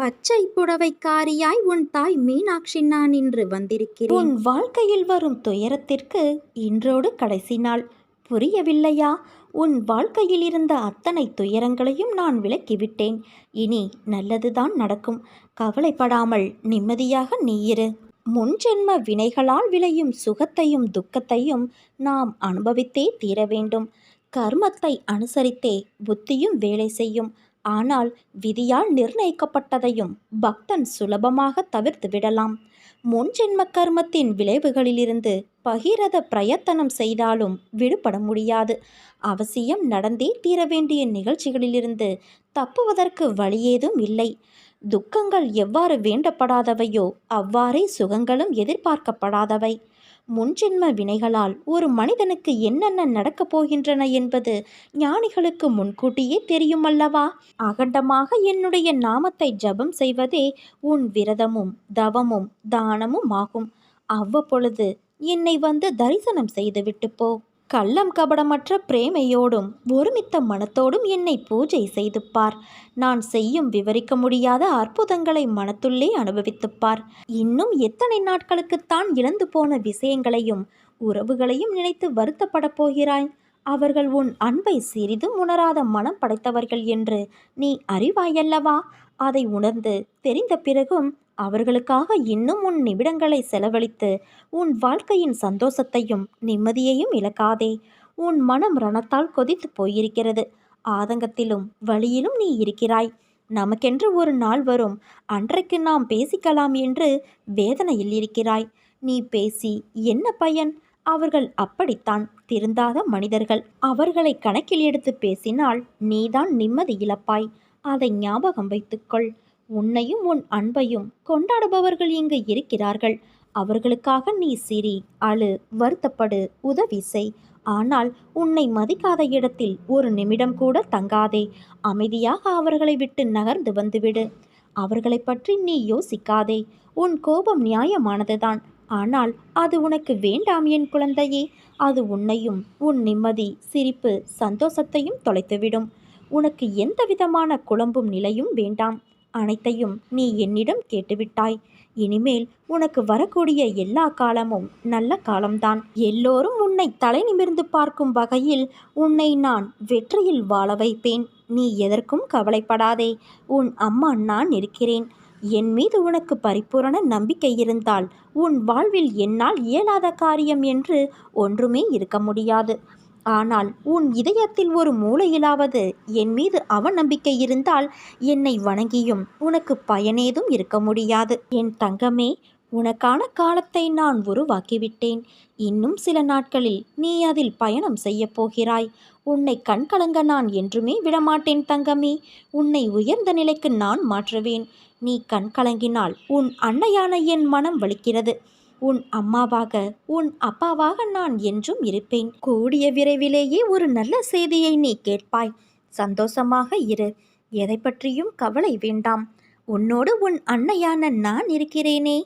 பச்சை புடவைக்காரியாய் உன் தாய் மீனாட்சி நான் இன்று வந்திருக்கிறேன். உன் வாழ்க்கையில் வரும் துயரத்திற்கு இன்றோடு கடைசி நாள். புரியவில்லையா? உன் வாழ்க்கையில் இருந்த அத்தனை துயரங்களையும் நான் விலக்கிவிட்டேன். இனி நல்லதுதான் நடக்கும். கவலைப்படாமல் நிம்மதியாக நீ இரு. முன்ஜென்ம வினைகளால் விளையும் சுகத்தையும் துக்கத்தையும் நாம் அனுபவித்தே தீர வேண்டும். கர்மத்தை அனுசரித்தே புத்தியும் வேலை செய்யும். ஆனால் விதியால் நிர்ணயிக்கப்பட்டதையும் பக்தன் சுலபமாக தவிர்த்து விடலாம். முன்ஜென்ம கர்மத்தின் விளைவுகளிலிருந்து பகிரத பிரயத்தனம் செய்தாலும் விடுபட முடியாது. அவசியம் நடந்தே தீர வேண்டிய நிகழ்ச்சிகளிலிருந்து தப்புவதற்கு வழியேதும் இல்லை. துக்கங்கள் எவ்வாறு வேண்டப்படாதவையோ அவ்வாறே சுகங்களும் எதிர்பார்க்கப்படாதவை. முன்ஜென்ம வினைகளால் ஒரு மனிதனுக்கு என்னென்ன நடக்கப் போகின்றன என்பது ஞானிகளுக்கு முன்கூட்டியே தெரியும் அல்லவா? அகண்டமாக என்னுடைய நாமத்தை ஜபம் செய்வதே உன் விரதமும் தவமும் தானமும் ஆகும். அவ்வப்பொழுது என்னை வந்து தரிசனம் செய்துவிட்டு போ. கள்ளம் கபடமற்ற பிரேமையோடும் ஒருமித்த மனத்தோடும் என்னை பூஜை செய்து பார். நான் செய்யும் விவரிக்க முடியாத அற்புதங்களை மனத்துள்ளே அனுபவித்துப்பார். இன்னும் எத்தனை நாட்களுக்குத்தான் இழந்து போன விஷயங்களையும் உறவுகளையும் நினைத்து வருத்தப்பட போகிறாய்? அவர்கள் உன் அன்பை சிறிதும் உணராத மனம் படைத்தவர்கள் என்று நீ அறிவாயல்லவா? அதை உணர்ந்து தெரிந்த பிறகும் அவர்களுக்காக இன்னும் உன் நிமிடங்களை செலவழித்து உன் வாழ்க்கையின் சந்தோஷத்தையும் நிம்மதியையும் இழக்காதே. உன் மனம் ரணத்தால் கொதித்து போயிருக்கிறது. ஆதங்கத்திலும் வழியிலும் நீ இருக்கிறாய். நமக்கென்று ஒரு நாள் வரும், அன்றைக்கு நாம் பேசிக்கலாம் என்று வேதனையில் இருக்கிறாய். நீ பேசி என்ன பயன்? அவர்கள் அப்படித்தான், திருந்தாத மனிதர்கள். அவர்களை கணக்கில் எடுத்து பேசினால் நீதான் நிம்மதி இழப்பாய். அதை ஞாபகம் வைத்துக்கொள். உன்னையும் உன் அன்பையும் கொண்டாடுபவர்கள் இங்கு இருக்கிறார்கள். அவர்களுக்காக நீ சிரி, அழு, வருத்தப்படு, உதவி செய். ஆனால் உன்னை மதிக்காத இடத்தில் ஒரு நிமிடம் கூட தங்காதே. அமைதியாக அவர்களை விட்டு நகர்ந்து வந்துவிடு. அவர்களை பற்றி நீ யோசிக்காதே. உன் கோபம் நியாயமானதுதான். ஆனால் அது உனக்கு வேண்டாம் என் குழந்தையே. அது உன்னையும் உன் நிம்மதி, சிரிப்பு, சந்தோஷத்தையும் தொலைத்துவிடும். உனக்கு எந்த விதமான குழம்பும் நிலையும் வேண்டாம். அனைத்தையும் நீ என்னிடம் கேட்டுவிட்டாய். இனிமேல் உனக்கு வரக்கூடிய எல்லா காலமும் நல்ல காலம்தான். எல்லோரும் உன்னை தலை நிமிர்ந்து பார்க்கும் வகையில் உன்னை நான் வெற்றியில் வாழ வைப்பேன். நீ எதற்கும் கவலைப்படாதே. உன் அம்மா நான் இருக்கிறேன். என் மீது உனக்கு பரிபூரண நம்பிக்கை இருந்தால் உன் வாழ்வில் என்னால் இயலாத காரியம் என்று ஒன்றுமே இருக்க முடியாது. ஆனால் உன் இதயத்தில் ஒரு மூலையிலாவது என் மீது அவநம்பிக்கை இருந்தால் என்னை வணங்கியும் உனக்கு பயனேதும் இருக்க முடியாது. என் தங்கமே, உனக்கான காலத்தை நான் உருவாக்கிவிட்டேன். இன்னும் சில நாட்களில் நீ அதில் பயணம் செய்ய போகிறாய். உன்னை கண்கலங்க நான் என்றுமே விடமாட்டேன் தங்கமே. உன்னை உயர்ந்த நிலைக்கு நான் மாற்றுவேன். நீ கண்கலங்கினால் உன் அன்னையான என் மனம் வலிக்கிறது. உன் அம்மாவாக, உன் அப்பாவாக நான் என்றும் இருப்பேன். கூடிய விரைவிலேயே ஒரு நல்ல செய்தியை நீ கேட்பாய். சந்தோஷமாக இரு. எதை பற்றியும் கவலை வேண்டாம். உன்னோடு உன் அன்னையான நான் இருக்கிறேனே.